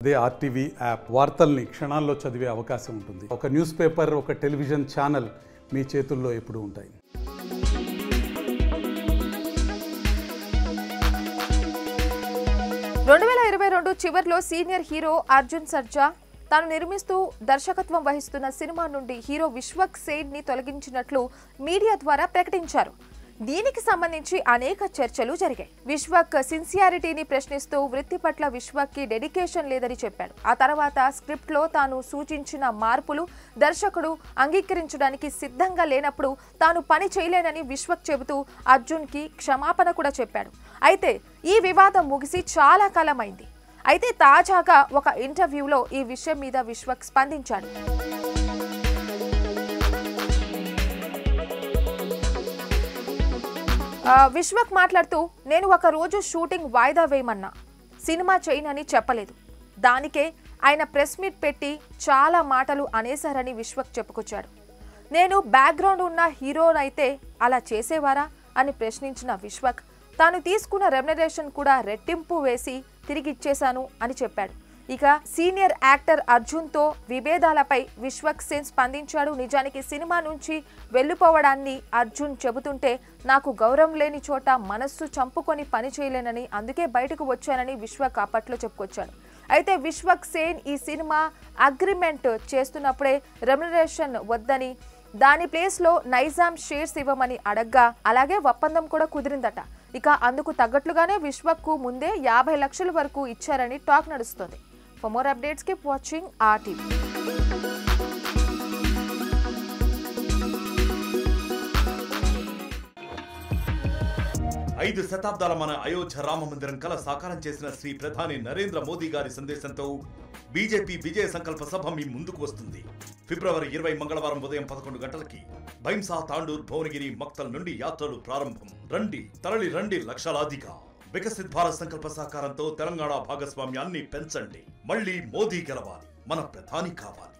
అదే RTV app వార్తల్ని క్షణాల్లో చదివే అవకాశం ఉంటుంది. ఒక న్యూస్ పేపర్, ఒక టెలివిజన్ ఛానల్ మీ చేతుల్లో ఎప్పుడూ ఉంటాయి. చివర్లో సీనియర్ హీరో అర్జున్ సర్జా తాను నిర్మిస్తూ దర్శకత్వం వహిస్తున్న సినిమా నుండి హీరో విశ్వక్ సేన్ ని తొలగించినట్లు మీడియా ద్వారా ప్రకటించారు. దీనికి సంబంధించి అనేక చర్చలు జరిగాయి. విశ్వక్ సిన్సియారిటీని ప్రశ్నిస్తూ వృత్తి పట్ల విశ్వక్ కి డెడికేషన్ లేదని చెప్పాడు. ఆ తర్వాత స్క్రిప్ట్ లో తాను సూచించిన మార్పులు దర్శకుడు అంగీకరించడానికి సిద్ధంగా లేనప్పుడు తాను పని చేయలేనని విశ్వక్ చెబుతూ అర్జున్ కి క్షమాపణ కూడా చెప్పాడు. అయితే ఈ వివాదం ముగిసి చాలా కాలమైంది. అయితే తాజాగా ఒక ఇంటర్వ్యూలో ఈ విషయం మీద విశ్వక్ స్పందించాడు. విశ్వక్ మాట్లాడుతూ, నేను ఒక రోజు షూటింగ్ వాయిదా వేయమన్నా, సినిమా చేయనని చెప్పలేదు. దానికే ఆయన ప్రెస్ మీట్ పెట్టి చాలా మాటలు అనేశారని విశ్వక్ చెప్పుకొచ్చాడు. నేను బ్యాక్గ్రౌండ్ ఉన్న హీరోనైతే అలా చేసేవారా అని ప్రశ్నించిన విశ్వక్ తాను తీసుకున్న రెమ్యునరేషన్ కూడా రెట్టింపు వేసి తిరిగి ఇచ్చేశాను అని చెప్పాడు. ఇక సీనియర్ యాక్టర్ అర్జున్తో విభేదాలపై విశ్వక్ సేన్ స్పందించాడు. నిజానికి సినిమా నుంచి వెళ్లిపోవడాన్ని అర్జున్ చెబుతుంటే నాకు గౌరవం లేని చోట మనస్సు చంపుకొని పని చేయలేనని, అందుకే బయటకు వచ్చానని విశ్వక్ అప్పట్లో చెప్పుకొచ్చాడు. అయితే విశ్వక్ సేన్ ఈ సినిమా అగ్రిమెంట్ చేస్తున్నప్పుడే రెమ్యునరేషన్ వద్దని, దాని ప్లేస్లో నైజాం షేర్స్ ఇవ్వమని అడగ్గా అలాగే ఒప్పందం కూడా కుదిరిందట. ఇక అందుకు తగ్గట్లుగానే విశ్వక్ కు ముందే 50 లక్షల వరకు ఇచ్చారని టాక్ నడుస్తుంది. For more updates, keep watching RTV. 5 శతాబ్దాల మన అయోధ్య రామ మందిరం కల సాకారం చేసిన శ్రీ ప్రధాని నరేంద్ర మోదీ గారి సందేశంతో బీజేపీ విజయ సంకల్ప సభ మీ ముందుకు వస్తుంది. ఫిబ్రవరి 20 మంగళవారం ఉదయం 11 గంటలకి భైంసా, తాండూర్, భువనగిరి, మక్తల్ నుండి యాత్రలు ప్రారంభం. రండి, తరలి రండి లక్షలాదిగా. వికసిత్ భారత్ సంకల్ప సాకారంతో తెలంగాణ భాగస్వామ్యాన్ని పెంచండి. మళ్ళీ మోదీ గెలవాలి, మన ప్రధాని కావాలి.